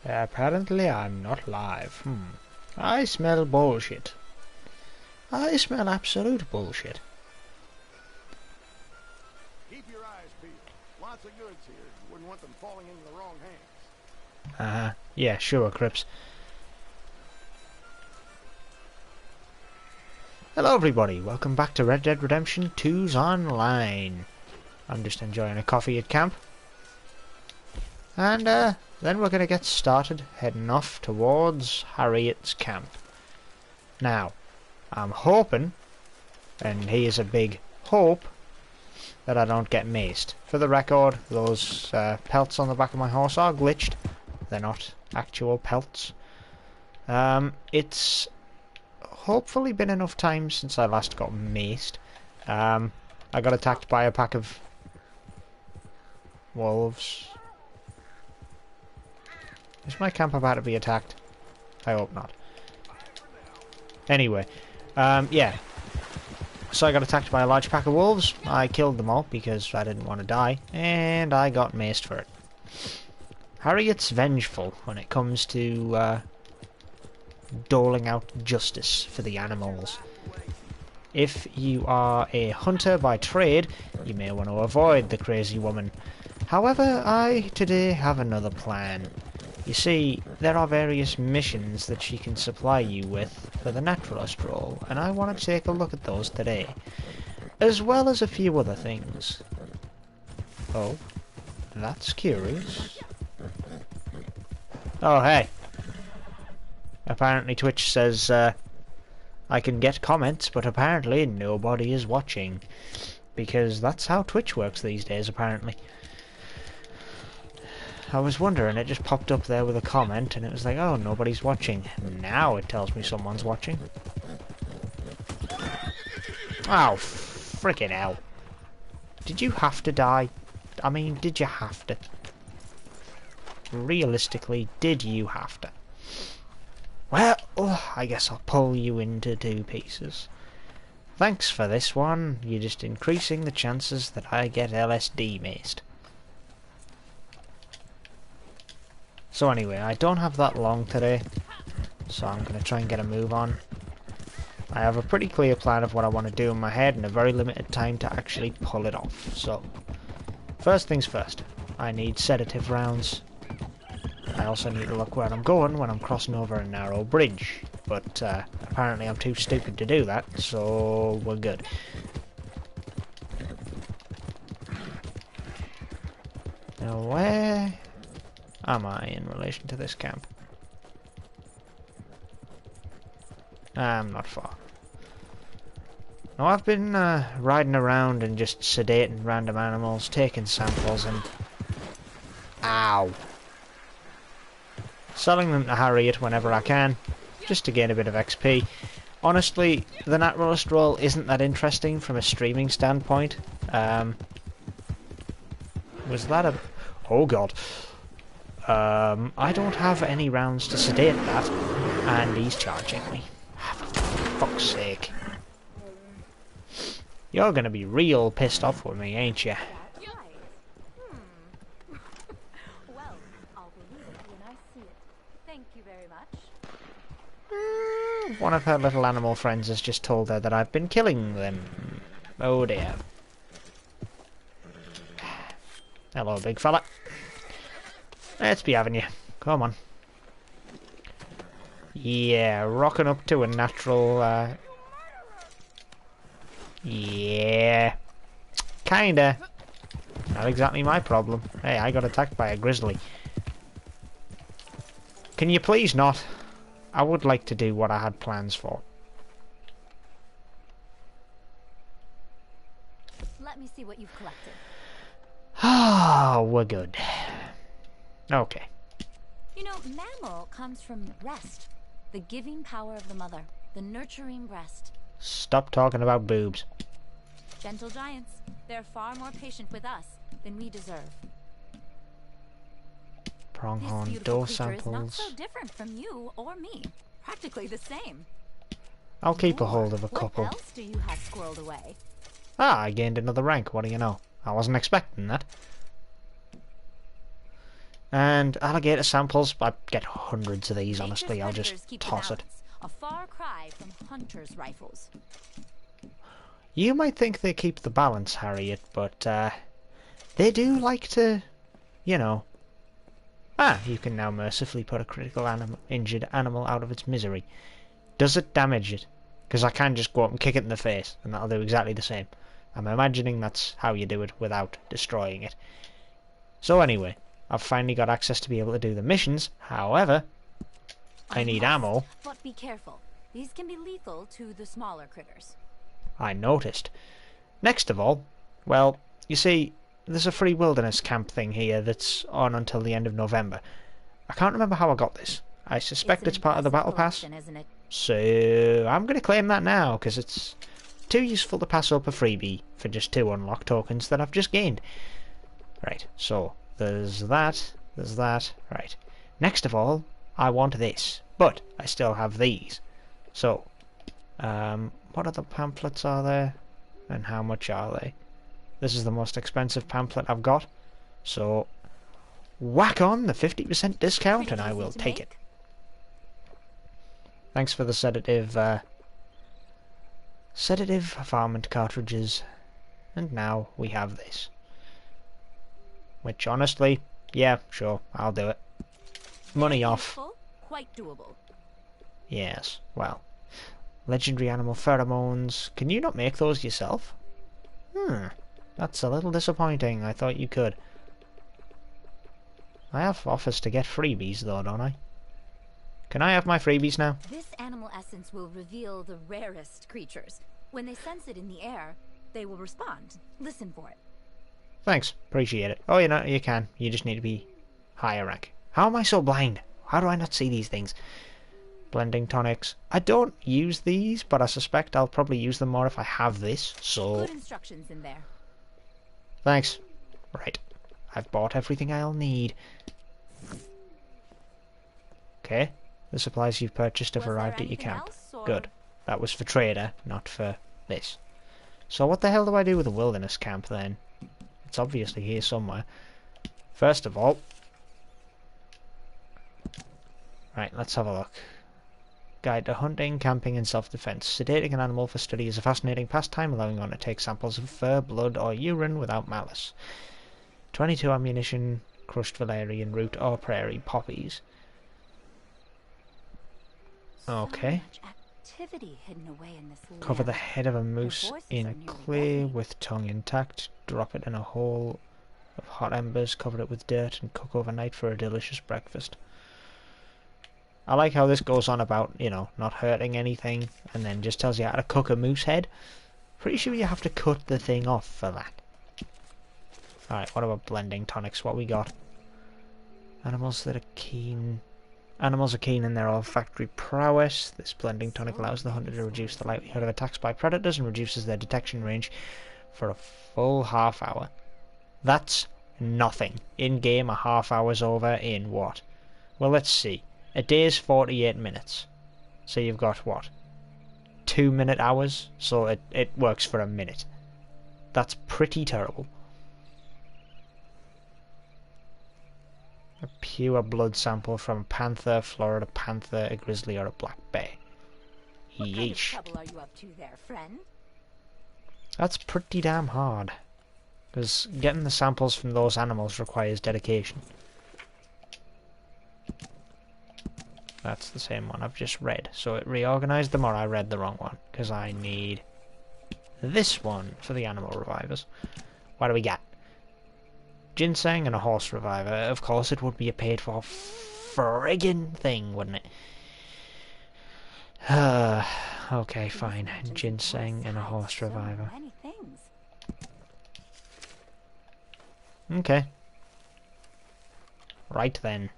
Apparently I'm not live. I smell bullshit. I smell absolute bullshit. Keep your eyes peeled. Lots of goods here. You wouldn't want them falling into the wrong hands. Yeah, sure, Crips. Hello everybody, welcome back to Red Dead Redemption 2's Online. I'm just enjoying a coffee at camp. And then we're going to get started heading off towards Harriet's camp. Now, I'm hoping, and here's a big hope, that I don't get maced. For the record, those pelts on the back of my horse are glitched. They're not actual pelts. It's hopefully been enough time since I last got maced. I got attacked by a pack of wolves. Is my camp about to be attacked? I hope not. Anyway, yeah. So I got attacked by a large pack of wolves. I killed them all because I didn't want to die, and I got maced for it. Harriet's vengeful when it comes to doling out justice for the animals. If you are a hunter by trade, you may want to avoid the crazy woman. However, I today have another plan. You see, there are various missions that she can supply you with for the Naturalist role, and I want to take a look at those today, as well as a few other things. Oh, that's curious. Oh, hey. Apparently Twitch says I can get comments, but apparently nobody is watching. Because that's how Twitch works these days, apparently. I was wondering, it just popped up there with a comment, and it was like, oh, nobody's watching. Now it tells me someone's watching. Oh, frickin' hell. Did you have to die? I mean, did you have to? Realistically, did you have to? Well, I guess I'll pull you into two pieces. Thanks for this one. You're just increasing the chances that I get LSD maced. So anyway, I don't have that long today, so I'm going to try and get a move on. I have a pretty clear plan of what I want to do in my head and a very limited time to actually pull it off. So, first things first, I need sedative rounds. I also need to look where I'm going when I'm crossing over a narrow bridge, but apparently I'm too stupid to do that, so we're good. Now where am I in relation to this camp? I'm not far. Now I've been riding around and just sedating random animals, taking samples and... Ow! Selling them to Harriet whenever I can, just to gain a bit of XP. Honestly, the Naturalist role isn't that interesting from a streaming standpoint. Was that a... Oh god. I don't have any rounds to sedate that, and he's charging me. For fuck's sake. You're gonna be real pissed off with me, ain't you? Well, I'll believe it when I see it. Thank you very much. One of her little animal friends has just told her that I've been killing them. Oh dear. Hello, big fella. Let's be having you. Come on. Yeah, rocking up to a natural, yeah. Kinda. Not exactly my problem. Hey, I got attacked by a grizzly. Can you please not? I would like to do what I had plans for. Let me see what you've collected. Oh, we're good. Okay. You know, mammal comes from rest. The giving power of the mother. The nurturing breast. Stop talking about boobs. Gentle giants. They're far more patient with us than we deserve. Pronghorn This door beautiful creature is not samples. so different from you or me. Practically the same. I'll keep a hold of a couple. What else do you have squirreled away? Ah, I gained another rank. What do you know? I wasn't expecting that. And alligator samples, I get hundreds of these, Nature's honestly. I'll predators just keep the toss it. balance, a far cry from hunters' rifles. You might think they keep the balance, Harriet, but they do like to, you know... Ah, you can now mercifully put a critical injured animal out of its misery. Does it damage it? Because I can just go up and kick it in the face, and that'll do exactly the same. I'm imagining that's how you do it without destroying it. So anyway, I've finally got access to be able to do the missions. However, I need ammo. But be careful. These can be lethal to the smaller critters. I noticed. Next of all, well, you see, there's a free wilderness camp thing here that's on until the end of November. I can't remember how I got this. I suspect it's part of the battle pass. Isn't it? So I'm going to claim that now, because it's too useful to pass up a freebie for just 2 unlock tokens that I've just gained. Right, so there's that, right. Next of all, I want this, but I still have these. So, what other pamphlets are there, and how much are they? This is the most expensive pamphlet I've got, so whack on the 50% discount and I will take it. Thanks for the sedative varmint cartridges, and now we have this. Which, honestly, yeah, sure, I'll do it. Money off. Quite doable. Yes, well. Legendary animal pheromones. Can you not make those yourself? That's a little disappointing. I thought you could. I have offers to get freebies, though, don't I? Can I have my freebies now? This animal essence will reveal the rarest creatures. When they sense it in the air, they will respond. Listen for it. Thanks, appreciate it. Oh, you know, you can. You just need to be higher rank. How am I so blind? How do I not see these things? Blending tonics. I don't use these, but I suspect I'll probably use them more if I have this, so... Good instructions in there. Thanks. Right. I've bought everything I'll need. Okay. The supplies you've purchased have arrived at your camp. Good. That was for trader, not for this. So what the hell do I do with the wilderness camp then? It's obviously here somewhere. First of all... Right, let's have a look. Guide to hunting, camping and self-defense. Sedating an animal for study is a fascinating pastime, allowing one to take samples of fur, blood or urine without malice. 22 ammunition, crushed valerian root or prairie poppies. Okay. Activity hidden away in this Cover the lair. head of a moose voices in are nearly clay deafening. with tongue intact. Drop it in a hole of hot embers, cover it with dirt and cook overnight for a delicious breakfast. I like how this goes on about, you know, not hurting anything, and then just tells you how to cook a moose head. Pretty sure you have to cut the thing off for that. Alright, what about blending tonics? What we got? Animals that are keen... Animals are keen in their olfactory prowess. This blending tonic allows the hunter to reduce the likelihood of attacks by predators and reduces their detection range for a full half hour. That's nothing. In-game, a half hour's over in what? Well, let's see. A day's 48 minutes. So you've got, what? 2-minute hours? So it works for a minute. That's pretty terrible. A pure blood sample from a panther, Florida panther, a grizzly or a black bear. What kind of Yeesh. trouble are you up to there, friend? That's pretty damn hard. Because getting the samples from those animals requires dedication. That's the same one I've just read. So it reorganized them or I read the wrong one. Because I need this one for the animal revivers. What do we got? Ginseng and a horse reviver. Of course it would be a paid for friggin' thing, wouldn't it? Okay, fine. Ginseng and a horse reviver. Many things. Okay. Right then.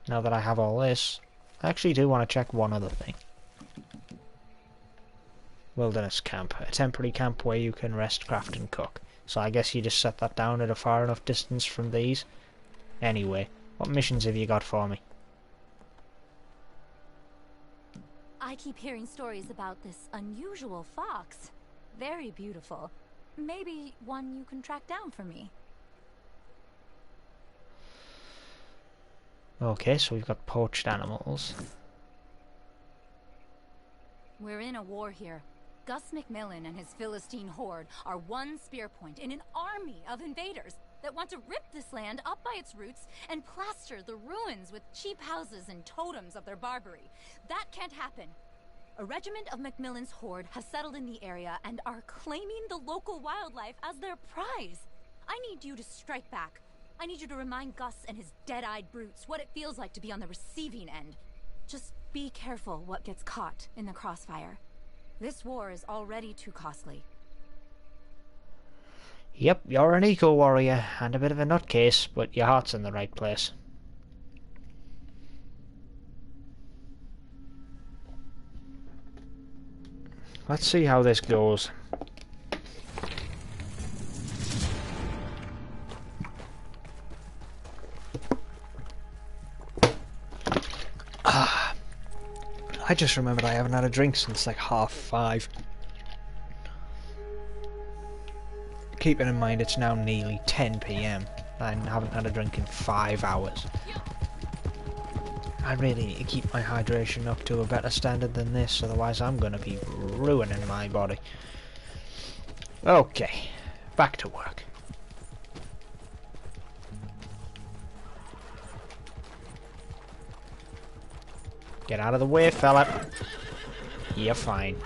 Now that I have all this, I actually do want to check one other thing. Wilderness camp. A temporary camp where you can rest, craft and cook. So I guess you just set that down at a far enough distance from these. Anyway, what missions have you got for me? I keep hearing stories about this unusual fox. Very beautiful. Maybe one you can track down for me. Okay, so we've got poached animals. We're in a war here. Gus McMillan and his Philistine horde are one spear point in an army of invaders that want to rip this land up by its roots and plaster the ruins with cheap houses and totems of their barbary. That can't happen. A regiment of McMillan's horde has settled in the area and are claiming the local wildlife as their prize. I need you to strike back. I need you to remind Gus and his dead-eyed brutes what it feels like to be on the receiving end. Just be careful what gets caught in the crossfire. This war is already too costly. Yep, you're an eco-warrior and a bit of a nutcase, but your heart's in the right place. Let's see how this goes. I just remembered I haven't had a drink since like 5:30. Keeping in mind it's now nearly 10 PM and I haven't had a drink in 5 hours. I really need to keep my hydration up to a better standard than this, otherwise I'm going to be ruining my body. Okay, back to work. Get out of the way, fella. You're fine.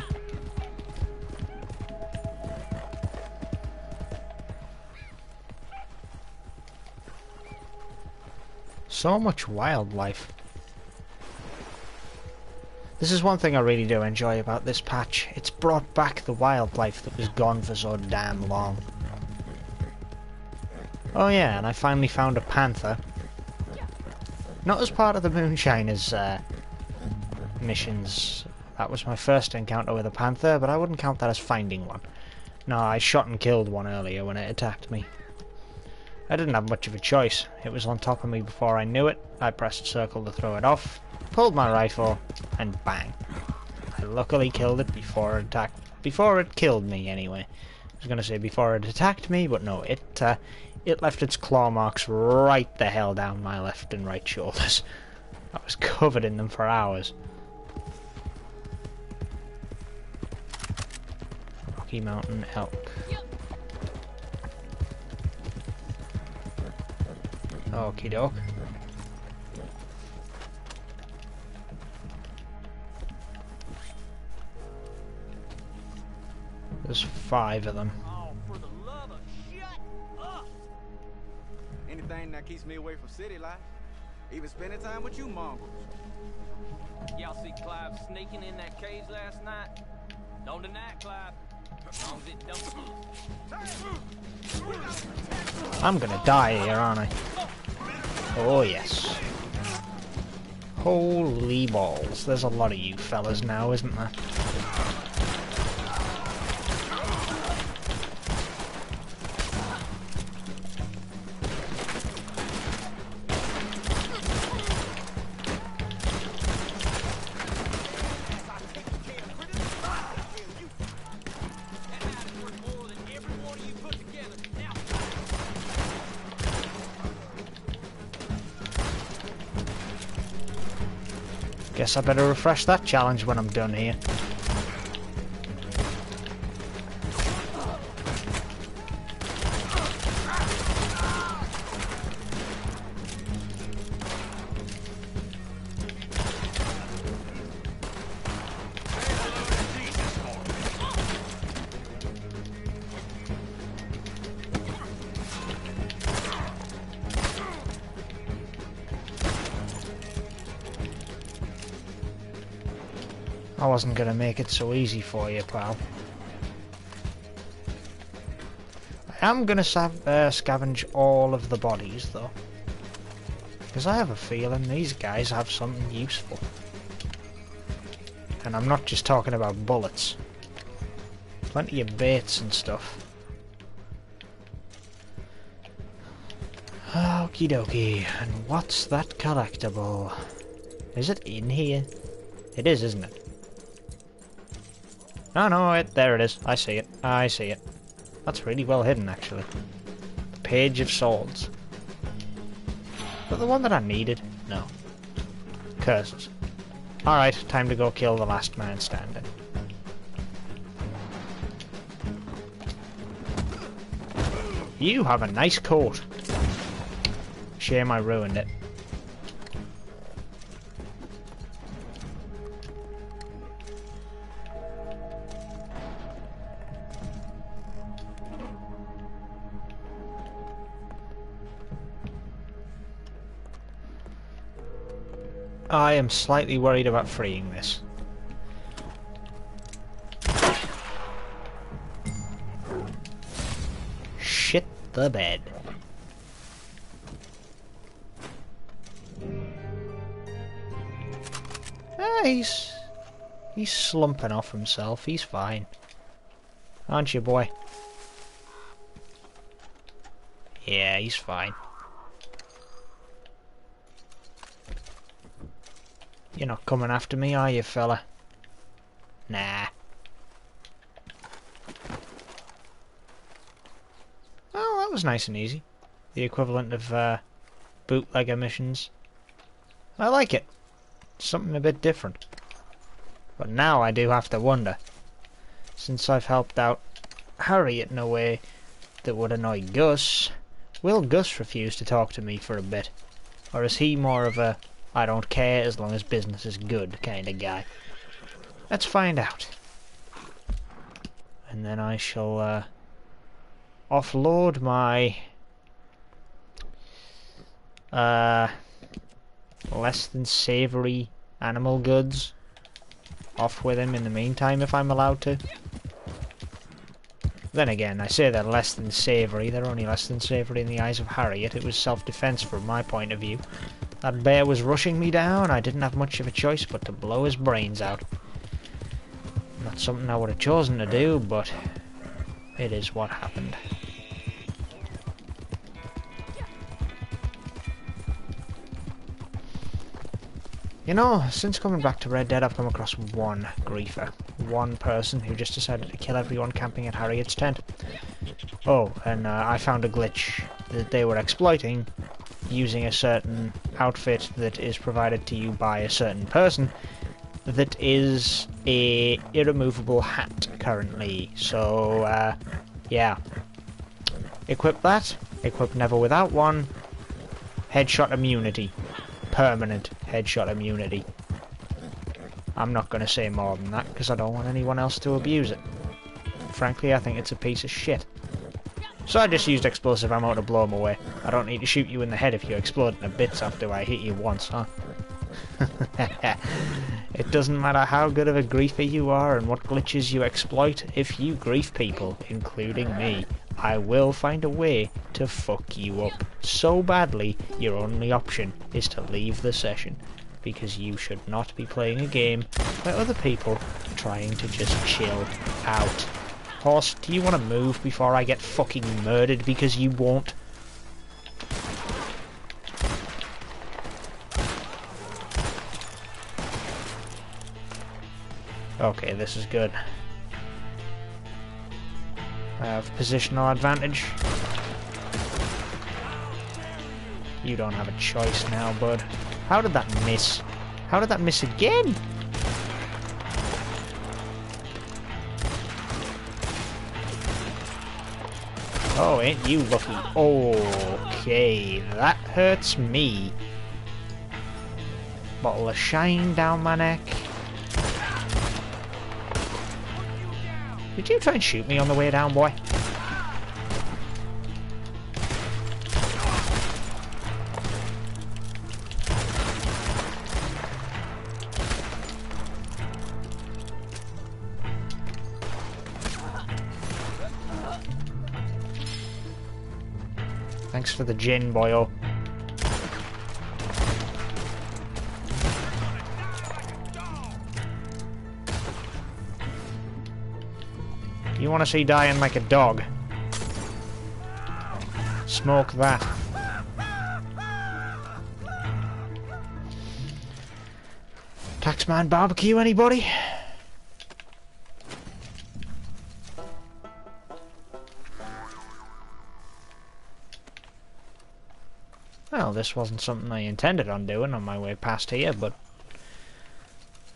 So much wildlife. This is one thing I really do enjoy about this patch. It's brought back the wildlife that was gone for so damn long. Oh yeah, and I finally found a panther. Not as part of the Moonshiners missions. That was my first encounter with a panther, but I wouldn't count that as finding one. No, I shot and killed one earlier when it attacked me. I didn't have much of a choice. It was on top of me before I knew it. I pressed circle to throw it off, pulled my rifle, and bang. I luckily killed it before it attacked. Before it killed me, anyway. I was going to say before it attacked me, but no, it left its claw marks right the hell down my left and right shoulders. I was covered in them for hours. Rocky Mountain elk. Okie doke. There's 5 of them. Oh, for the love of shut up! Anything that keeps me away from city life, even spending time with you mongrels. Y'all see Clive sneaking in that cage last night? Don't deny it, Clive. As long as it don't. I'm gonna die here, aren't I? Oh yes. Holy balls. There's a lot of you fellas now, isn't there? Guess I better refresh that challenge when I'm done here. I wasn't gonna make it so easy for you, pal. I am gonna scavenge all of the bodies, though. Because I have a feeling these guys have something useful. And I'm not just talking about bullets. Plenty of baits and stuff. Okie dokie. And what's that collectible? Is it in here? It is, isn't it? Oh no, there it is. I see it. I see it. That's really well hidden, actually. The Page of Swords. But the one that I needed. No. Curses. Alright, time to go kill the last man standing. You have a nice coat. Shame I ruined it. I am slightly worried about freeing this. Shit the bed. Ah, he's slumping off himself. He's fine. Aren't you, boy? Yeah, he's fine. You're not coming after me, are you, fella? Nah. Oh, that was nice and easy. The equivalent of bootlegger missions. I like it. Something a bit different. But now I do have to wonder. Since I've helped out Harriet in a way that would annoy Gus, will Gus refuse to talk to me for a bit? Or is he more of a I don't care as long as business is good kind of guy? Let's find out. And then I shall offload my less than savoury animal goods off with him in the meantime if I'm allowed to. Then again, I say they're less than savoury, they're only less than savoury in the eyes of Harriet. It was self-defence from my point of view. That bear was rushing me down, I didn't have much of a choice but to blow his brains out. Not something I would have chosen to do, but it is what happened. You know, since coming back to Red Dead, I've come across one griefer. One person who just decided to kill everyone camping at Harriet's tent. Oh, and I found a glitch that they were exploiting using a certain outfit that is provided to you by a certain person that is a irremovable hat currently. So, yeah. Equip that. Equip never without one. Headshot immunity. Permanent headshot immunity. I'm not going to say more than that because I don't want anyone else to abuse it. Frankly, I think it's a piece of shit. So I just used explosive ammo to blow them away. I don't need to shoot you in the head if you explode into bits after I hit you once, huh? It doesn't matter how good of a griefer you are and what glitches you exploit, if you grief people, including me, I will find a way to fuck you up so badly your only option is to leave the session, because you should not be playing a game where other people are trying to just chill out. Horse, do you want to move before I get fucking murdered because you won't? Okay, this is good. I have positional advantage. You don't have a choice now, bud. How did that miss? How did that miss again? Oh, ain't you lucky? Okay, that hurts me. Bottle of shine down my neck. Did you try and shoot me on the way down, boy? Thanks for the gin, boyo. You want to see dying like a dog? Smoke that. Taxman barbecue, anybody? Well, well, this wasn't something I intended on doing on my way past here, but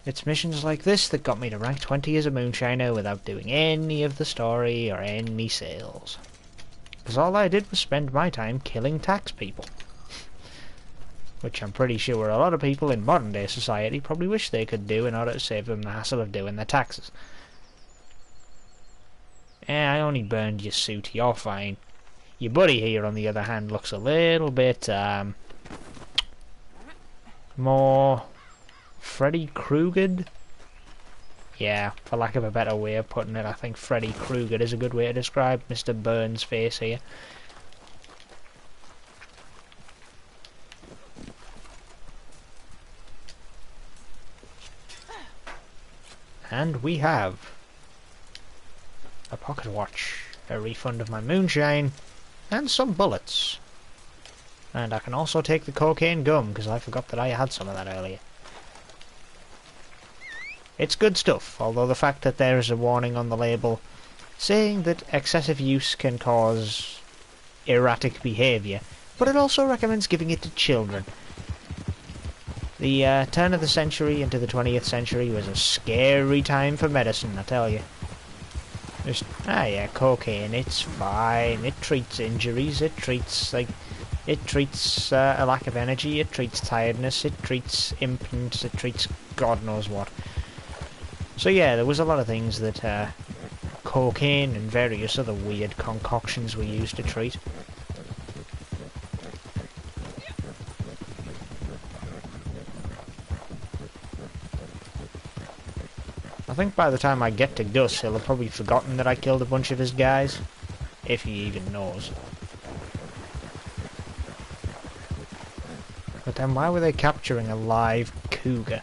it's missions like this that got me to rank 20 as a moonshiner without doing any of the story or any sales. Because all I did was spend my time killing tax people. Which I'm pretty sure a lot of people in modern day society probably wish they could do in order to save them the hassle of doing their taxes. I only burned your suit, you're fine. Your buddy here, on the other hand, looks a little bit, more Freddy Krueger? Yeah, for lack of a better way of putting it, I think Freddy Krueger is a good way to describe Mr. Burns' face here. And we have a pocket watch, a refund of my moonshine, and some bullets. And I can also take the cocaine gum, because I forgot that I had some of that earlier. It's good stuff, although the fact that there is a warning on the label saying that excessive use can cause erratic behaviour, but it also recommends giving it to children. The turn of the century into the 20th century was a scary time for medicine, I tell you. Just, yeah, cocaine, it's fine, it treats injuries, it treats a lack of energy, it treats tiredness, it treats impotence, it treats God knows what. So yeah, there was a lot of things that cocaine and various other weird concoctions were used to treat. I think by the time I get to Gus, he'll have probably forgotten that I killed a bunch of his guys. If he even knows. But then why were they capturing a live cougar?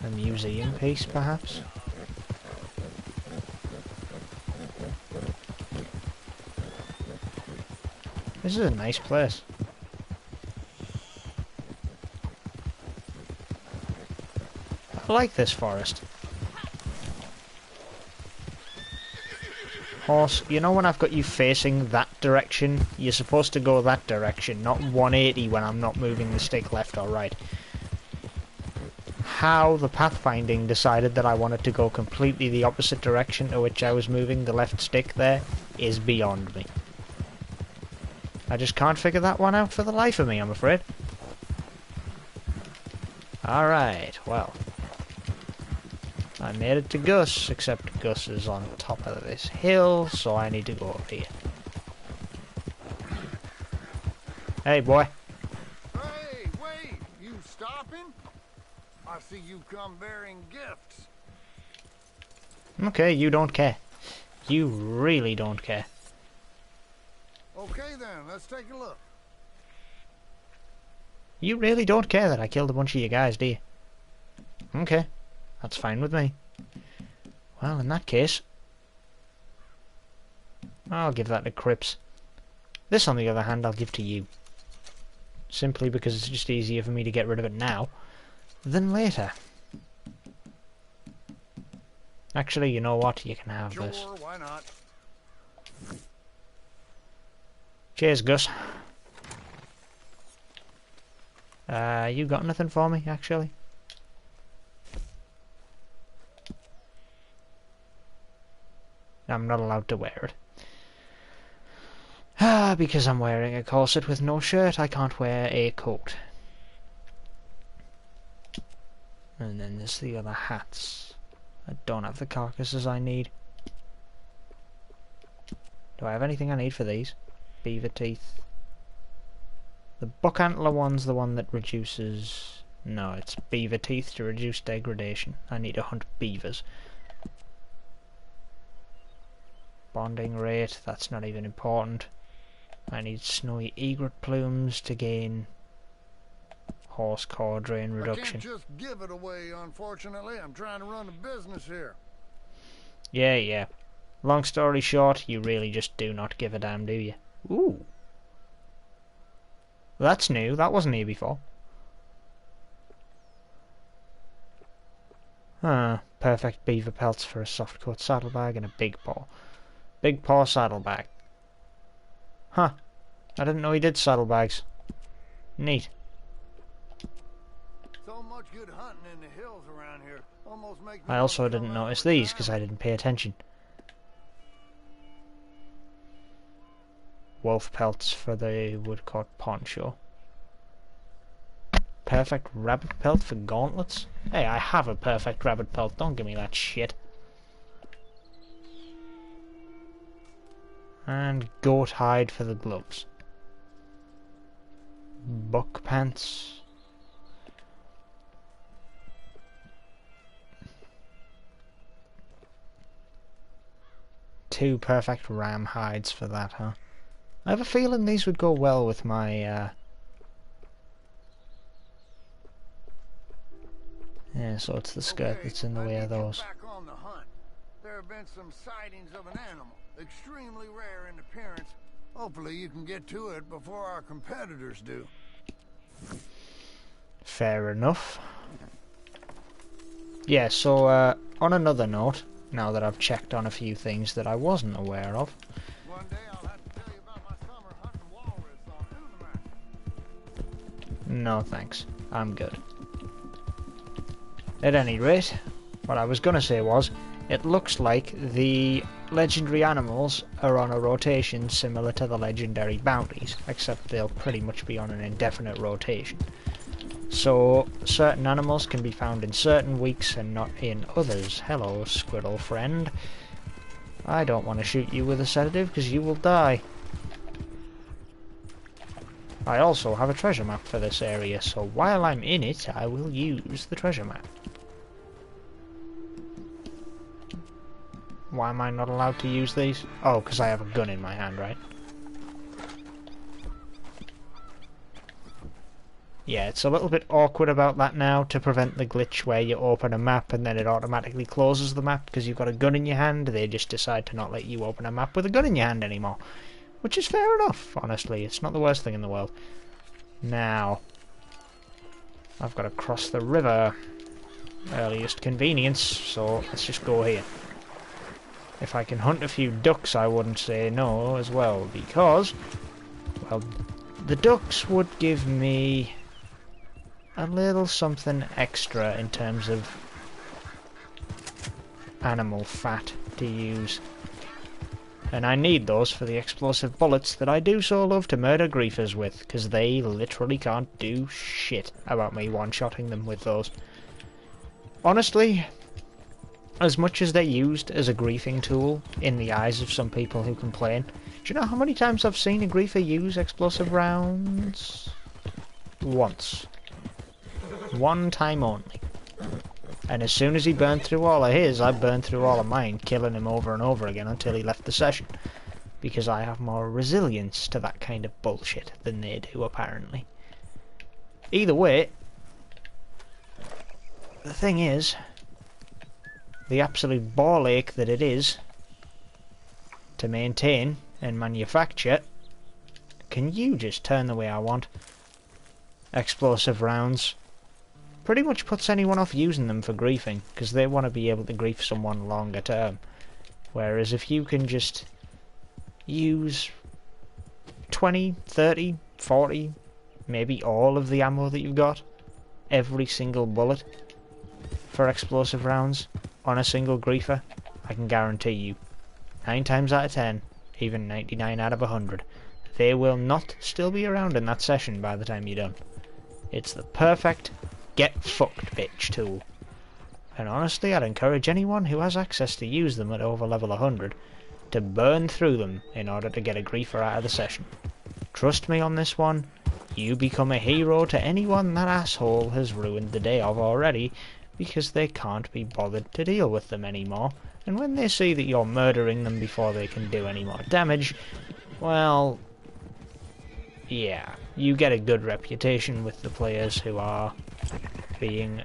A museum piece, perhaps? This is a nice place. I like this forest. Horse, you know when I've got you facing that direction, you're supposed to go that direction, not 180 when I'm not moving the stick left or right. How the pathfinding decided that I wanted to go completely the opposite direction to which I was moving the left stick there is beyond me. I just can't figure that one out for the life of me, I'm afraid. Alright, well. I made it to Gus, except Gus is on top of this hill, so I need to go up here. Hey, boy. Hey, wait! You stopping? I see you come bearing gifts. Okay, you don't care. You really don't care. Okay then, let's take a look. You really don't care that I killed a bunch of you guys, do you? Okay. That's fine with me. Well, in that case, I'll give that to Crips. This, on the other hand, I'll give to you. Simply because it's just easier for me to get rid of it now than later. Actually, you know what? You can have this. Sure, why not? Cheers, Gus. You got nothing for me, actually? I'm not allowed to wear it. Because I'm wearing a corset with no shirt, I can't wear a coat. And then there's the other hats. I don't have the carcasses I need. Do I have anything I need for these? Beaver teeth. The buck antler one's the one that reduces... No, it's beaver teeth to reduce degradation. I need to hunt beavers. Bonding rate, that's not even important. I need snowy egret plumes to gain horse core drain reduction. I can't just give it away, unfortunately. I'm trying to run a business here. Yeah. Long story short, you really just do not give a damn, do you? Ooh. That's new, that wasn't here before. Perfect beaver pelts for a soft coat saddlebag and a big paw. Big paw saddlebag. Huh. I didn't know he did saddlebags. Neat. So much good hunting in the hills around here. Almost makes me I also wanna didn't come out notice for these time. because I didn't pay attention. Wolf pelts for the woodcut poncho. Perfect rabbit pelt for gauntlets? Hey, I have a perfect rabbit pelt. Don't give me that shit. And goat hide for the gloves. Buck pants. Two perfect ram hides for that, huh? I have a feeling these would go well with my, yeah, so it's the skirt that's in the way of those. Back on the hunt. There have been some sightings of an animal, extremely rare in appearance. Hopefully you can get to it before our competitors do. Fair enough. Yeah, so, on another note, now that I've checked on a few things that I wasn't aware of. One day I'll have to tell you about my summer hunting walrus on Untitled. No thanks, I'm good. At any rate, what I was going to say was, it looks like the legendary animals are on a rotation similar to the legendary bounties, except they'll pretty much be on an indefinite rotation. So, certain animals can be found in certain weeks and not in others. Hello, squirrel friend. I don't want to shoot you with a sedative because you will die. I also have a treasure map for this area, so while I'm in it, I will use the treasure map. Why am I not allowed to use these? Oh, because I have a gun in my hand, right? Yeah, it's a little bit awkward about that now, to prevent the glitch where you open a map and then it automatically closes the map because you've got a gun in your hand. They just decide to not let you open a map with a gun in your hand anymore. Which is fair enough, honestly. It's not the worst thing in the world. Now, I've got to cross the river. Earliest convenience, so let's just go here. If I can hunt a few ducks, I wouldn't say no as well, because, well, the ducks would give me a little something extra in terms of animal fat to use. And I need those for the explosive bullets that I do so love to murder griefers with, because they literally can't do shit about me one-shotting them with those. Honestly, as much as they're used as a griefing tool in the eyes of some people who complain, do you know how many times I've seen a griefer use explosive rounds? Once. One time only. And as soon as he burned through all of his, I burned through all of mine, killing him over and over again until he left the session. Because I have more resilience to that kind of bullshit than they do, apparently. Either way, the thing is, the absolute ball ache that it is to maintain and manufacture, can you just turn the way I want? Explosive rounds pretty much puts anyone off using them for griefing, because they want to be able to grief someone longer term. Whereas if you can just use 20, 30, 40, maybe all of the ammo that you've got, every single bullet for explosive rounds on a single griefer, I can guarantee you, 9 times out of 10, even 99 out of 100, they will not still be around in that session by the time you're done. It's the perfect get fucked bitch tool. And honestly, I'd encourage anyone who has access to use them at over level 100 to burn through them in order to get a griefer out of the session. Trust me on this one, you become a hero to anyone that asshole has ruined the day of already, because they can't be bothered to deal with them anymore, and when they see that you're murdering them before they can do any more damage, well, yeah, you get a good reputation with the players who are being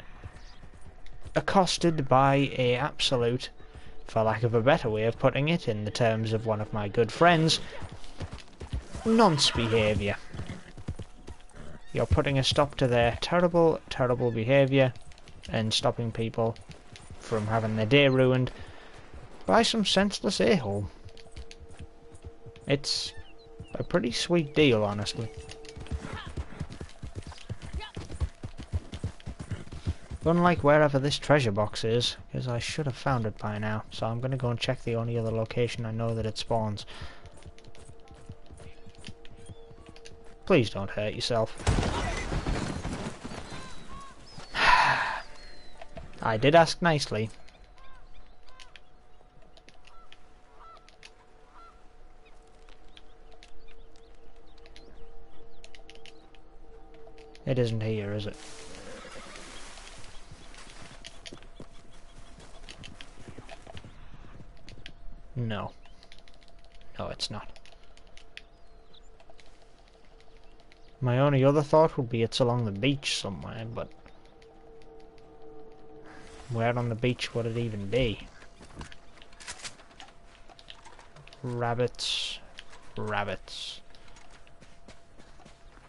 accosted by a absolute, for lack of a better way of putting it, in the terms of one of my good friends, nonce behaviour. You're putting a stop to their terrible, terrible behaviour and stopping people from having their day ruined by some senseless a-hole. It's A pretty sweet deal, honestly. Unlike wherever this treasure box is, because I should have found it by now, so I'm going to go and check the only other location I know that it spawns. Please don't hurt yourself. I did ask nicely. It isn't here, is it? No. No, it's not. My only other thought would be it's along the beach somewhere, but where on the beach would it even be? Rabbits. Rabbits.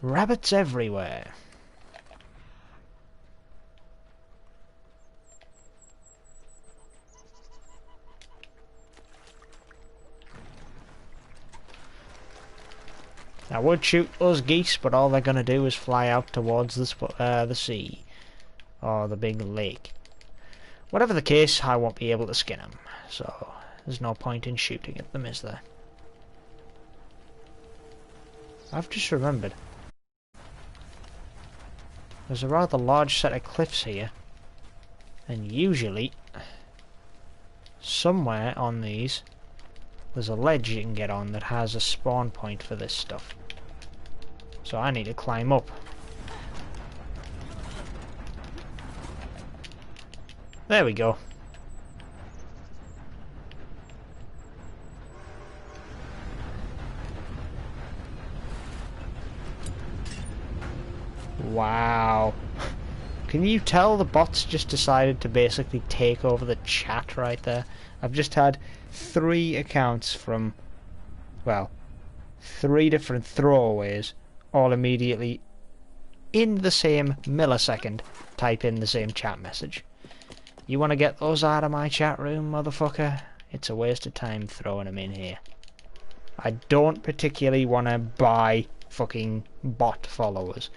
Rabbits everywhere. I would shoot those geese, but all they're gonna do is fly out towards the sea. Or the big lake. Whatever the case, I won't be able to skin them. So, there's no point in shooting at them, is there? I've just remembered. There's a rather large set of cliffs here. And usually, somewhere on these, there's a ledge you can get on that has a spawn point for this stuff. So I need to climb up. There we go. Wow. Can you tell the bots just decided to basically take over the chat right there? I've just had 3 accounts from, well, 3 different throwaways, all immediately, in the same millisecond, type in the same chat message. You want to get those out of my chat room, motherfucker? It's a waste of time throwing them in here. I don't particularly want to buy fucking bot followers.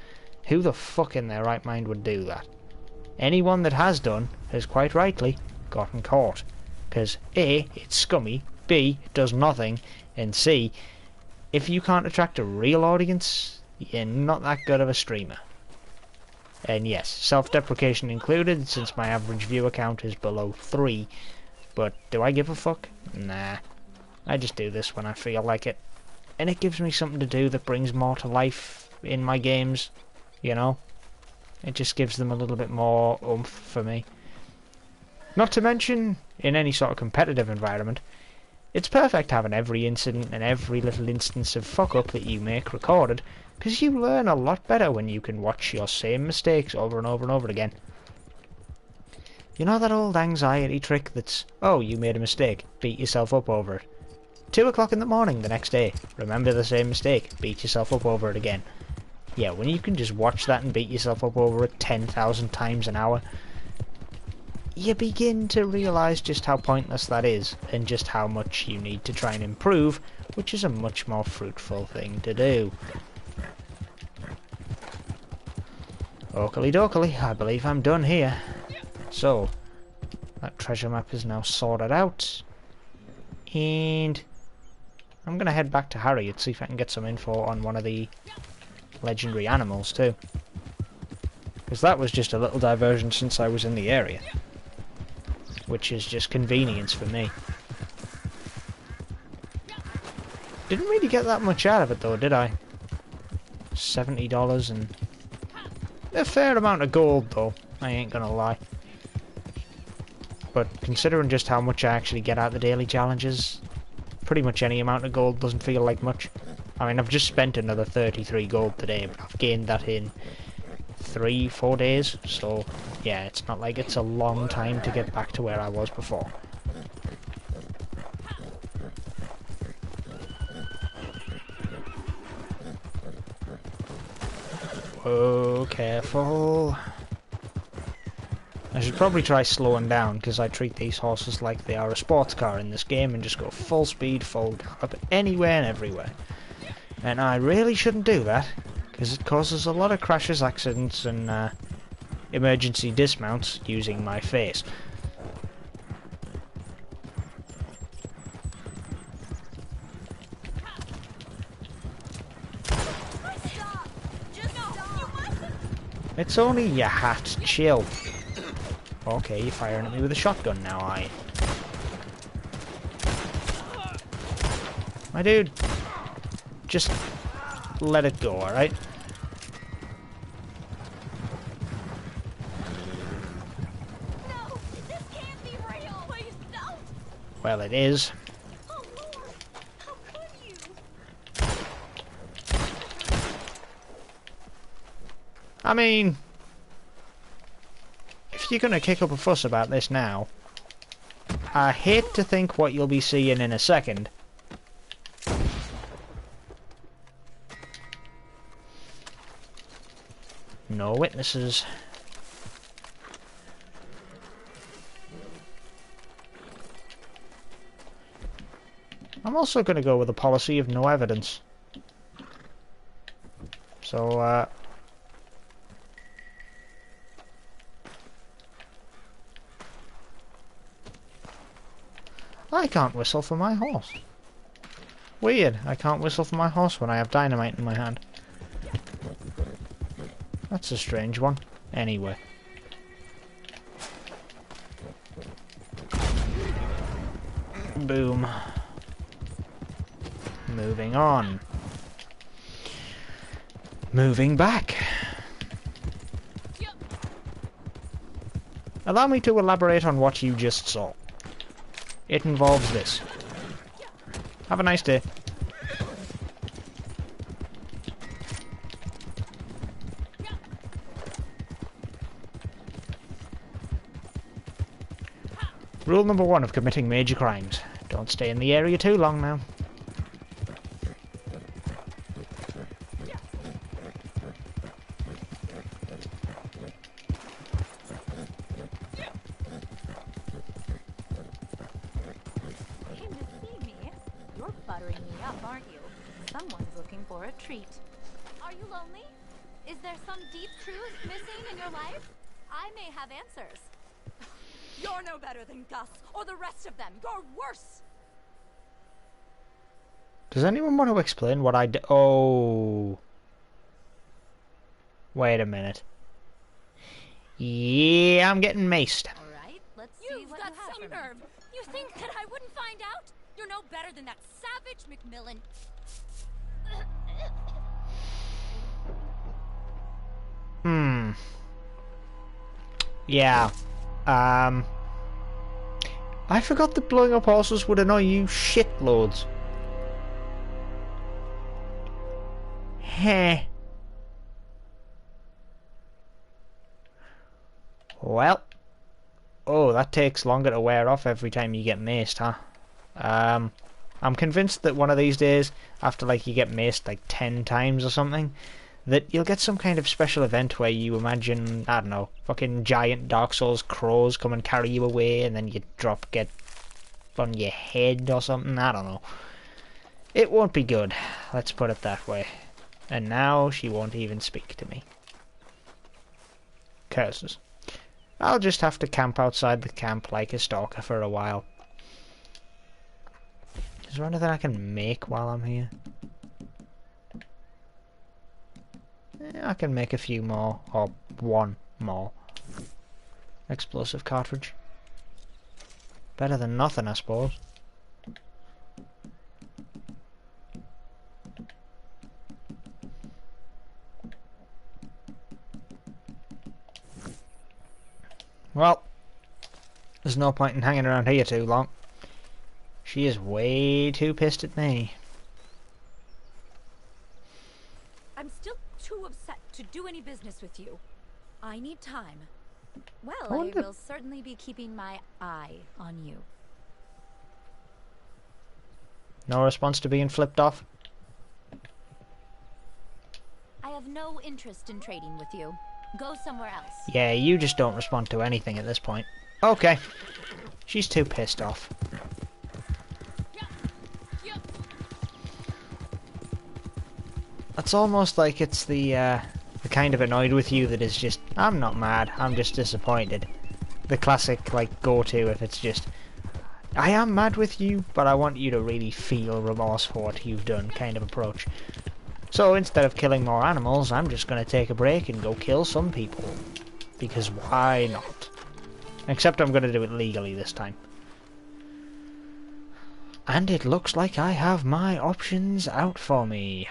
Who the fuck in their right mind would do that? Anyone that has done has quite rightly gotten caught. Because A, it's scummy, B, it does nothing, and C, if you can't attract a real audience, you're not that good of a streamer. And yes, self-deprecation included, since my average viewer count is below 3. But do I give a fuck? Nah. I just do this when I feel like it. And it gives me something to do that brings more to life in my games, you know? It just gives them a little bit more oomph for me. Not to mention, in any sort of competitive environment, it's perfect having every incident and every little instance of fuck-up that you make recorded, because you learn a lot better when you can watch your same mistakes over and over and over again. You know that old anxiety trick that's, oh, you made a mistake, beat yourself up over it. 2 o'clock in the morning the next day, remember the same mistake, beat yourself up over it again. Yeah, when you can just watch that and beat yourself up over it 10,000 times an hour, you begin to realise just how pointless that is, and just how much you need to try and improve, which is a much more fruitful thing to do. Oakley dokley, I believe I'm done here. So, that treasure map is now sorted out, and I'm going to head back to Harriet, see if I can get some info on one of the legendary animals too. Because that was just a little diversion since I was in the area. Which is just convenience for me. Didn't really get that much out of it though, did I? $70 and a fair amount of gold though, I ain't gonna lie. But considering just how much I actually get out of the daily challenges, pretty much any amount of gold doesn't feel like much. I mean, I've just spent another 33 gold today, but I've gained that in 3-4 days, so yeah, it's not like it's a long time to get back to where I was before. Whoa, careful. I should probably try slowing down, because I treat these horses like they are a sports car in this game and just go full speed, full gallop, anywhere and everywhere. And I really shouldn't do that, because it causes a lot of crashes, accidents, and emergency dismounts using my face. It's only your hat, chill. Okay, you're firing at me with a shotgun now, are you? My dude, just let it go, alright? No, this can't be real. Please don't. Well, it is. Oh Lord, how could you? I mean, if you're gonna kick up a fuss about this now, I hate to think what you'll be seeing in a second. No witnesses. I'm also going to go with a policy of no evidence. So, I can't whistle for my horse. Weird, I can't whistle for my horse when I have dynamite in my hand. That's a strange one. Anyway. Boom. Moving on. Moving back. Allow me to elaborate on what you just saw. It involves this. Have a nice day. Rule number 1 of committing major crimes. Don't stay in the area too long now. Came to see me. You're buttering me up, aren't you? Someone's looking for a treat. Are you lonely? Is there some deep truth missing in your life? I may have answers. You're no better than Gus or the rest of them. You're worse. Does anyone want to explain what I did? Oh. Wait a minute. Yeah, I'm getting maced. All right, let's see what you have for me. You've got some nerve. You think that I wouldn't find out? You're no better than that savage Macmillan. Yeah. I forgot that blowing up horses would annoy you shitloads. Heh. Well. Oh, that takes longer to wear off every time you get maced, huh? I'm convinced that one of these days, after like you get maced like 10 times or something, that you'll get some kind of special event where you imagine, I don't know, fucking giant Dark Souls crows come and carry you away and then you get on your head or something, I don't know. It won't be good, let's put it that way. And now she won't even speak to me. Curses. I'll just have to camp outside the camp like a stalker for a while. Is there anything I can make while I'm here? I can make a few more, or one more. Explosive cartridge. Better than nothing, I suppose. Well, there's no point in hanging around here too long. She is way too pissed at me. I'm still too upset to do any business with you. I need time. Well, I will certainly be keeping my eye on you. No response to being flipped off? I have no interest in trading with you. Go somewhere else. Yeah, you just don't respond to anything at this point. Okay. She's too pissed off. It's almost like it's the kind of annoyed with you that is just, I'm not mad, I'm just disappointed. The classic, like, go-to if it's just, I am mad with you, but I want you to really feel remorse for what you've done kind of approach. So instead of killing more animals, I'm just going to take a break and go kill some people. Because why not? Except I'm going to do it legally this time. And it looks like I have my options out for me.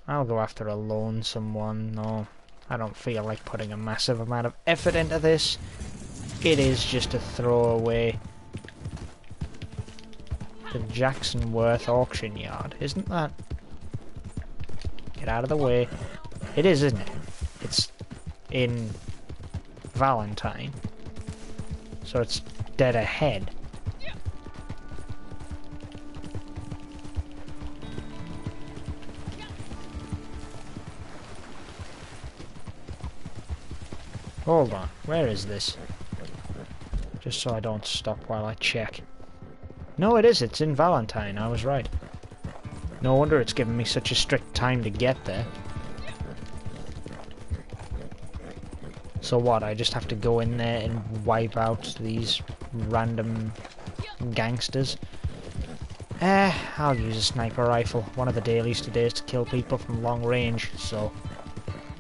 I'll go after a lonesome one. No, I don't feel like putting a massive amount of effort into this. It is just a throwaway. The Jackson Worth auction yard, isn't that? Get out of the way. It is, isn't it? It's in Valentine. So it's dead ahead. Hold on, where is this? Just so I don't stop while I check. No, it is, it's in Valentine, I was right. No wonder it's given me such a strict time to get there. So what, I just have to go in there and wipe out these random gangsters? I'll use a sniper rifle. One of the dailies today is to kill people from long range, so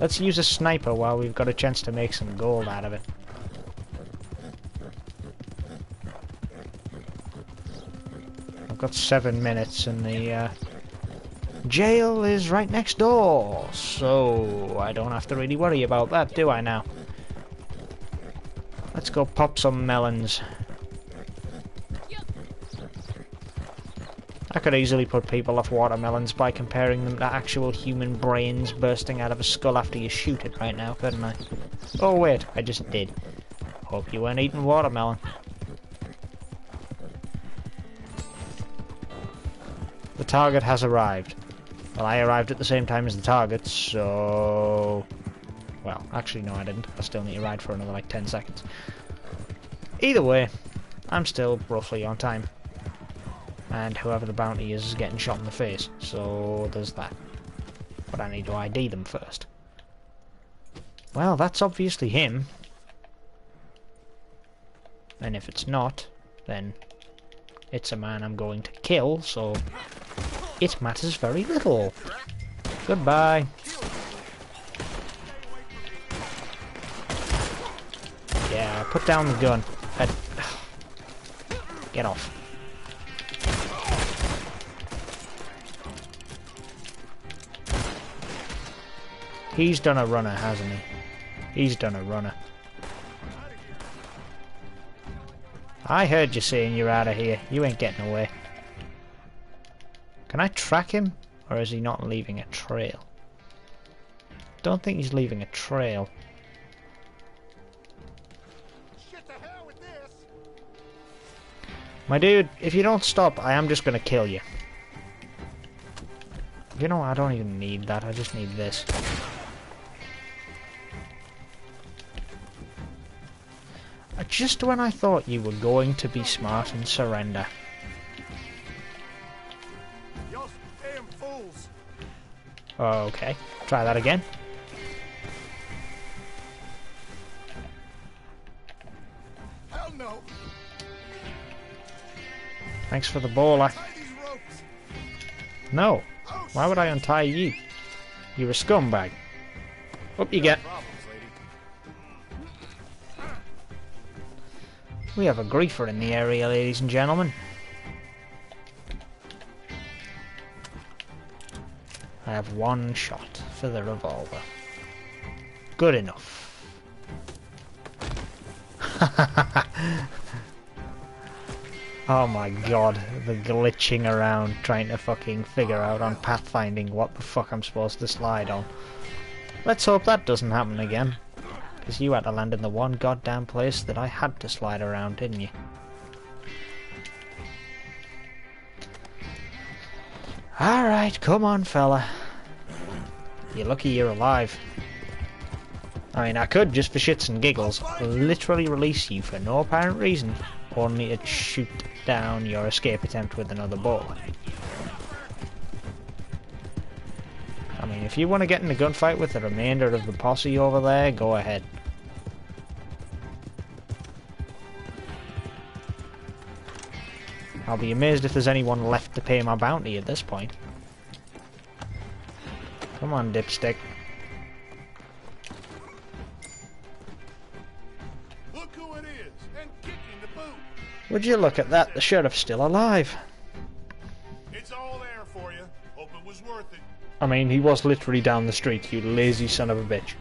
let's use a sniper while we've got a chance to make some gold out of it. I've got 7 minutes and the jail is right next door, so I don't have to really worry about that, do I now? Let's go pop some melons. I could easily put people off watermelons by comparing them to actual human brains bursting out of a skull after you shoot it right now, couldn't I? Oh wait, I just did. Hope you weren't eating watermelon. The target has arrived. Well, I arrived at the same time as the target, so... Well, actually no I didn't. I still need to ride for another like 10 seconds. Either way, I'm still roughly on time. And whoever the bounty is getting shot in the face, so there's that. But I need to ID them first. Well, that's obviously him. And if it's not, then it's a man I'm going to kill, so it matters very little. Goodbye. Yeah, put down the gun. Get off. He's done a runner, hasn't he? He's done a runner. I heard you saying you're out of here. You ain't getting away. Can I track him? Or is he not leaving a trail? Don't think he's leaving a trail. My dude, if you don't stop, I am just gonna kill you. You know, I don't even need that. I just need this. Just when I thought you were going to be smart and surrender. Y'all damn fools. Okay, try that again. Hell no. Thanks for the bowler. Tie these ropes. No, why would I untie you? You're a scumbag. Up you get. We have a griefer in the area, ladies and gentlemen. I have one shot for the revolver. Good enough. Oh my god, the glitching around trying to fucking figure out on pathfinding what the fuck I'm supposed to slide on. Let's hope that doesn't happen again. Because you had to land in the one goddamn place that I had to slide around, didn't you? Alright, come on, fella. You're lucky you're alive. I mean, I could, just for shits and giggles, literally release you for no apparent reason, only to shoot down your escape attempt with another ball. if you want to get in a gunfight with the remainder of the posse over there, go ahead. I'll be amazed if there's anyone left to pay my bounty at this point. Come on, dipstick. Look who it is, and kicking the boot. Would you look at that? The sheriff's still alive. It's all there for you. Hope it was worth it. I mean, he was literally down the street, you lazy son of a bitch.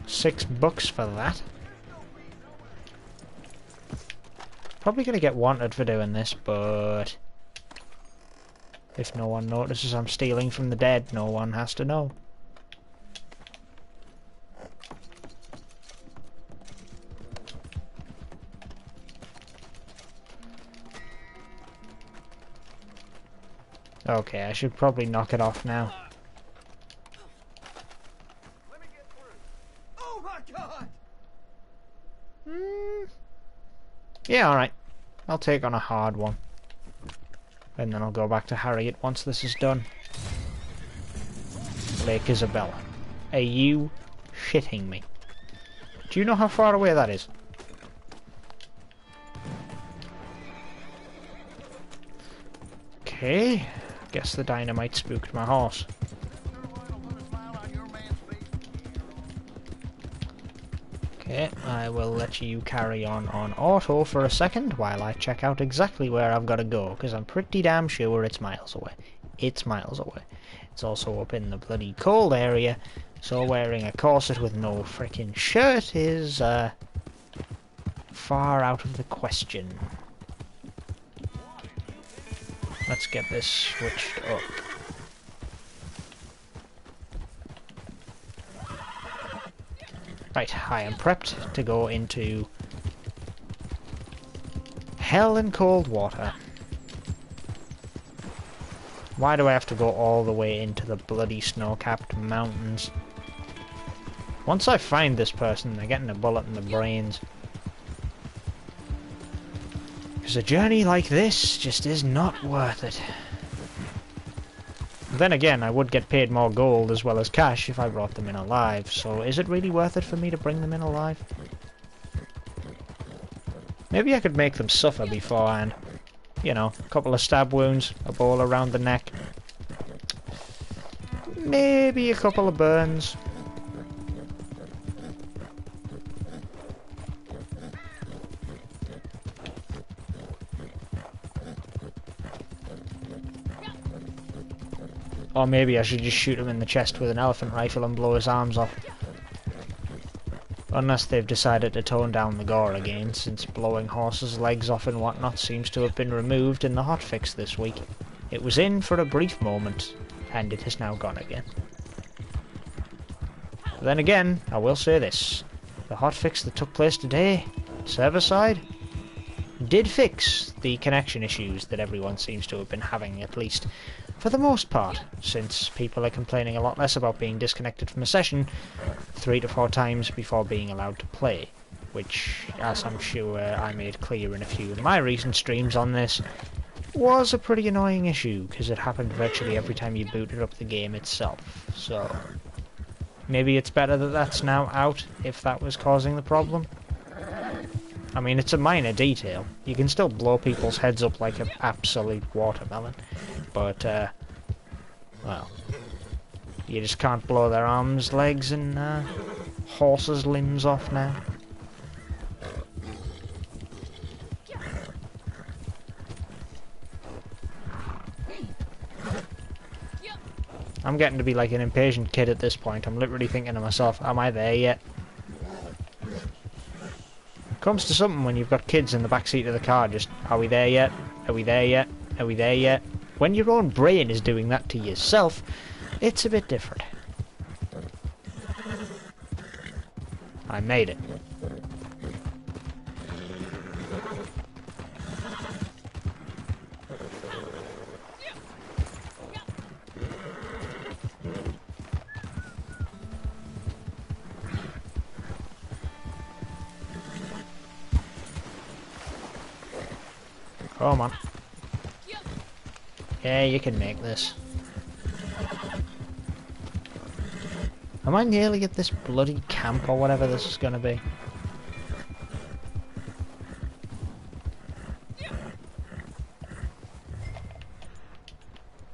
$6 for that. Probably gonna get wanted for doing this, but if no one notices I'm stealing from the dead, no one has to know. Okay, I should probably knock it off now. Let me get through. Oh my god! Yeah, alright. I'll take on a hard one. And then I'll go back to Harriet once this is done. Lake Isabella. Are you shitting me? Do you know how far away that is? Okay. Guess the dynamite spooked my horse. Okay, I will let you carry on auto for a second while I check out exactly where I've got to go, because I'm pretty damn sure it's miles away. It's miles away. It's also up in the bloody cold area, so wearing a corset with no frickin' shirt is far out of the question. Let's get this switched up. Right, I am prepped to go into hell and cold water. Why do I have to go all the way into the bloody snow-capped mountains? Once I find this person, they're getting a bullet in the brains. Because a journey like this just is not worth it. Then again, I would get paid more gold as well as cash if I brought them in alive, so is it really worth it for me to bring them in alive? Maybe I could make them suffer beforehand. You know, a couple of stab wounds, a ball around the neck. Maybe a couple of burns. Or maybe I should just shoot him in the chest with an elephant rifle and blow his arms off. Unless they've decided to tone down the gore again, since blowing horses' legs off and whatnot seems to have been removed in the hotfix this week. It was in for a brief moment, and it has now gone again. But then again, I will say this. The hotfix that took place today, server side, did fix the connection issues that everyone seems to have been having, at least for the most part, since people are complaining a lot less about being disconnected from a session 3 to 4 times before being allowed to play, which, as I'm sure I made clear in a few of my recent streams on this, was a pretty annoying issue, because it happened virtually every time you booted up the game itself, so maybe it's better that that's now out, if that was causing the problem. I mean, it's a minor detail. You can still blow people's heads up like an absolute watermelon. But, well, you just can't blow their arms, legs, and horses' limbs off now. I'm getting to be like an impatient kid at this point. I'm literally thinking to myself, am I there yet? Comes to something when you've got kids in the backseat of the car, just, are we there yet? Are we there yet? Are we there yet? When your own brain is doing that to yourself, it's a bit different. I made it. Come on. Yeah, you can make this. Am I nearly at this bloody camp or whatever this is going to be?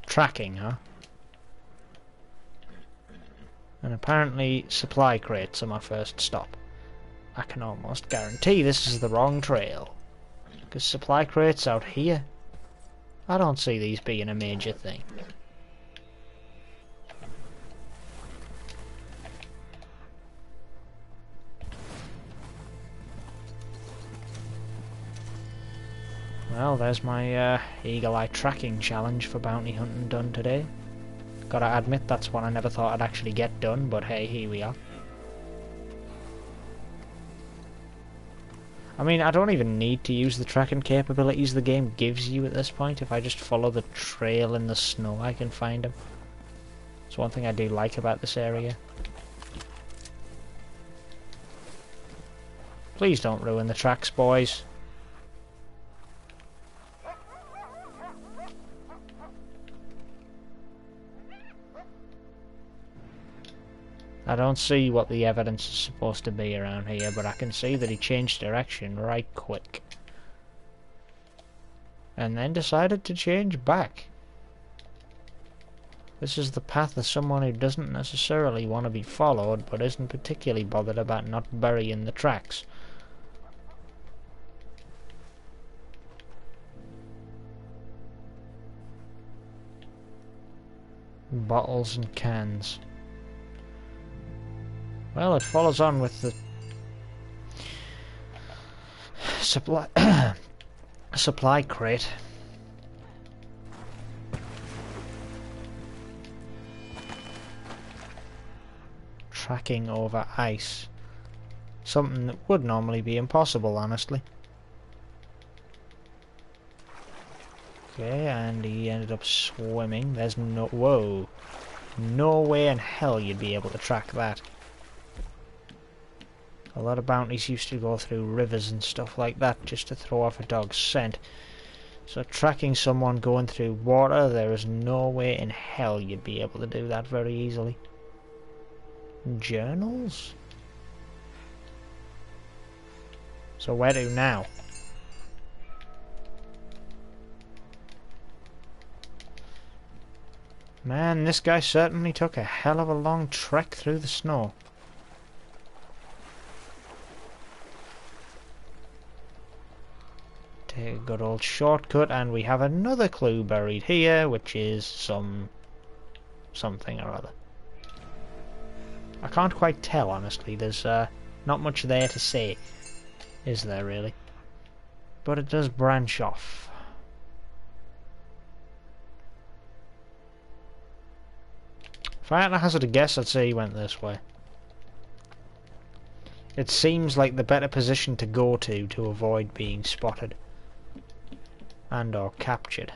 Tracking, huh? And apparently supply crates are my first stop. I can almost guarantee this is the wrong trail. Because supply crates out here? I don't see these being a major thing. Well, there's my eagle eye tracking challenge for bounty hunting done today. Gotta admit, that's one I never thought I'd actually get done, but hey, here we are. I mean, I don't even need to use the tracking capabilities the game gives you at this point. If I just follow the trail in the snow, I can find them. It's one thing I do like about this area. Please don't ruin the tracks, boys. I don't see what the evidence is supposed to be around here, but I can see that he changed direction right quick. And then decided to change back. This is the path of someone who doesn't necessarily want to be followed, but isn't particularly bothered about not burying the tracks. Bottles and cans. Well, it follows on with the supply crate. Tracking over ice. Something that would normally be impossible, honestly. Okay, and he ended up swimming. There's no... Whoa. No way in hell you'd be able to track that. A lot of bounties used to go through rivers and stuff like that just to throw off a dog's scent. So tracking someone going through water, there is no way in hell you'd be able to do that very easily. Journals? So where to now? Man, this guy certainly took a hell of a long trek through the snow. Take a good old shortcut, and we have another clue buried here, which is something or other. I can't quite tell, honestly. There's not much there to say, is there really? But it does branch off. If I had to hazard a guess, I'd say he went this way. It seems like the better position to go to avoid being spotted and or captured.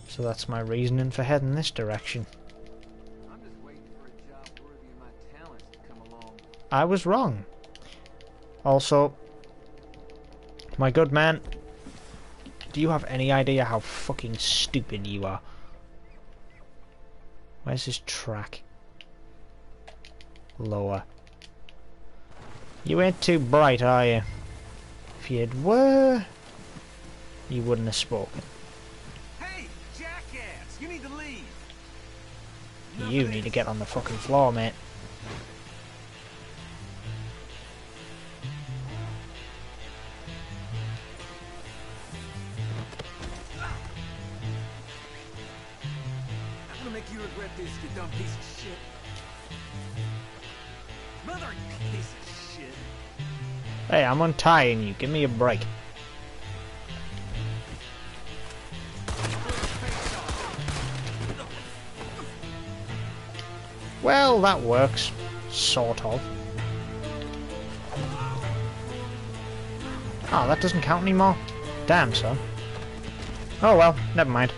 So that's my reasoning for heading this direction. I'm just waiting for a job worthy of my talents to come along. I was wrong. Also, my good man, do you have any idea how fucking stupid you are? Where's his track? Lower. You ain't too bright, are you? If you were, you wouldn't have spoken. Hey, jackass! You need to leave. You need to get on the fucking floor, mate. I'm gonna make you regret this, you dumb piece of shit. Mother, you piece of shit. Hey, I'm untying you. Give me a break. Well, that works. Sort of. Oh, that doesn't count anymore? Damn, son. Oh well, never mind.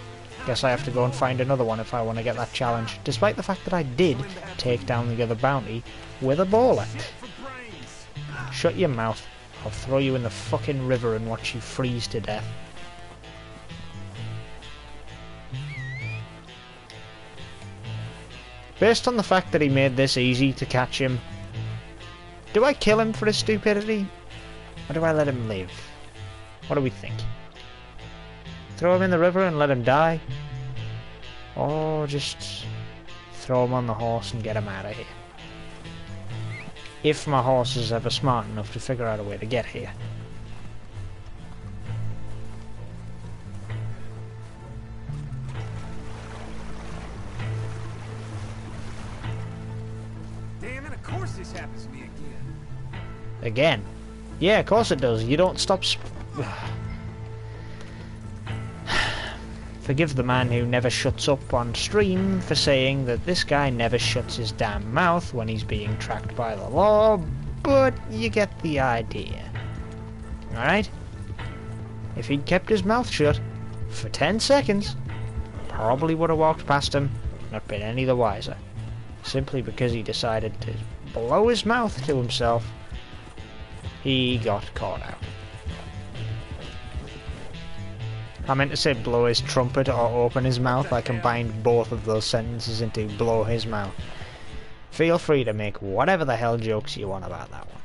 Guess I have to go and find another one if I want to get that challenge, despite the fact that I did take down the other bounty with a bowler. Shut your mouth. I'll throw you in the fucking river and watch you freeze to death. Based on the fact that he made this easy to catch him, do I kill him for his stupidity? Or do I let him live? What do we think? Throw him in the river and let him die? Or just throw him on the horse and get him out of here? If my horse is ever smart enough to figure out a way to get here. Damn it, of course this happens to me again. Again? Yeah, of course it does. You don't stop Forgive the man who never shuts up on stream for saying that this guy never shuts his damn mouth when he's being tracked by the law, but you get the idea. Alright? If he'd kept his mouth shut for 10 seconds, probably would have walked past him, not been any the wiser. Simply because he decided to blow his mouth to himself, he got caught out. I meant to say blow his trumpet or open his mouth. I combined both of those sentences into blow his mouth. Feel free to make whatever the hell jokes you want about that one.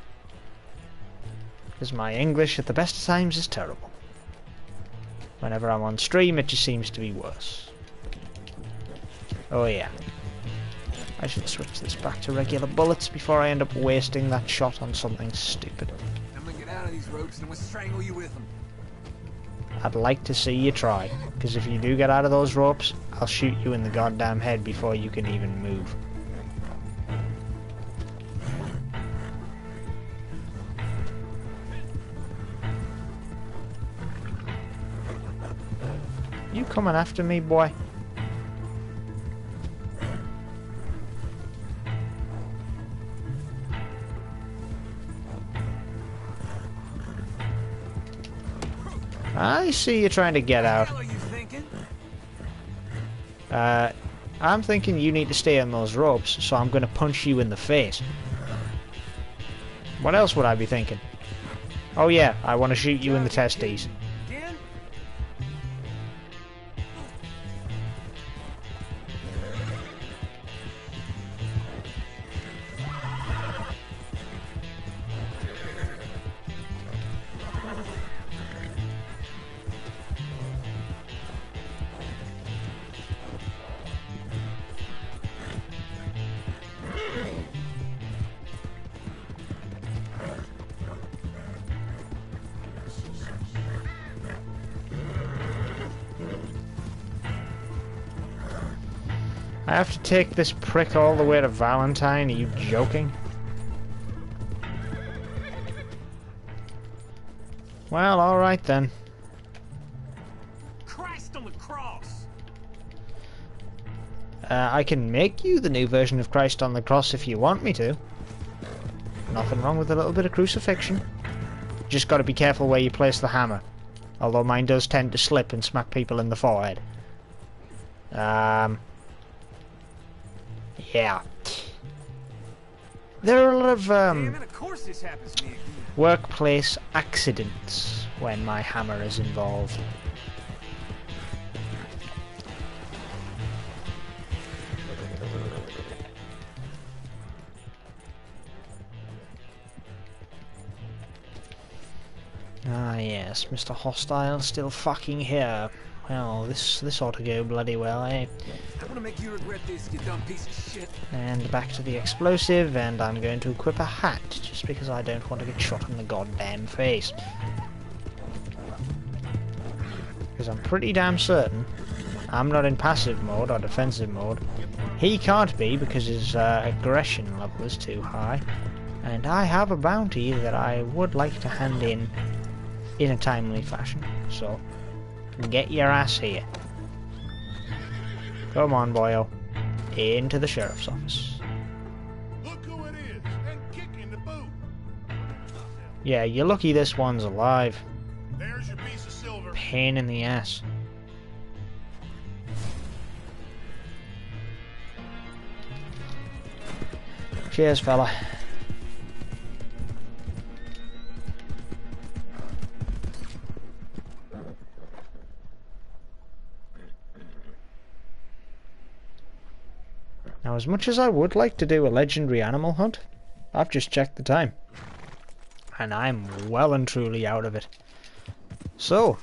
Because my English at the best of times is terrible. Whenever I'm on stream it just seems to be worse. Oh yeah. I should switch this back to regular bullets before I end up wasting that shot on something stupid. I'm gonna get out of these ropes and I'm gonna strangle you with them. I'd like to see you try, because if you do get out of those ropes, I'll shoot you in the goddamn head before you can even move. You coming after me, boy? I see you trying to get out. What the hell are you thinking? I'm thinking you need to stay on those ropes, so I'm going to punch you in the face. What else would I be thinking? Oh yeah, I want to shoot you in the testes. Again? I have to take this prick all the way to Valentine? Are you joking? Well, alright then. Christ on the cross! I can make you the new version of Christ on the cross if you want me to. Nothing wrong with a little bit of crucifixion. Just gotta be careful where you place the hammer. Although mine does tend to slip and smack people in the forehead. Yeah. There are a lot of, Damn it, of course this happens to me again. workplace accidents when my hammer is involved. Ah yes, Mr. Hostile still fucking here. Well, this ought to go bloody well, eh? I'm gonna make you regret this, you dumb piece of shit. And back to the explosive, and I'm going to equip a hat, just because I don't want to get shot in the goddamn face. Because I'm pretty damn certain I'm not in passive mode or defensive mode. He can't be, because his aggression level is too high. And I have a bounty that I would like to hand in a timely fashion, so get your ass here. Come on, boyo. Into the sheriff's office. Look who it is, and kicking the boot. Yeah, you're lucky this one's alive. There's your piece of silver. Pain in the ass. Cheers, fella. Now, as much as I would like to do a legendary animal hunt, I've just checked the time. And I'm well and truly out of it. So,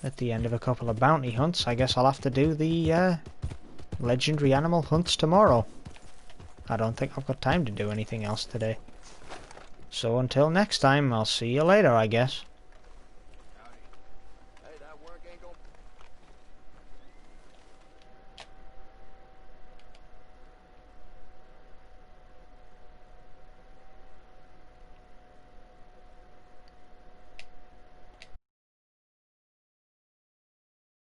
at the end of a couple of bounty hunts, I guess I'll have to do the legendary animal hunts tomorrow. I don't think I've got time to do anything else today. So until next time, I'll see you later, I guess.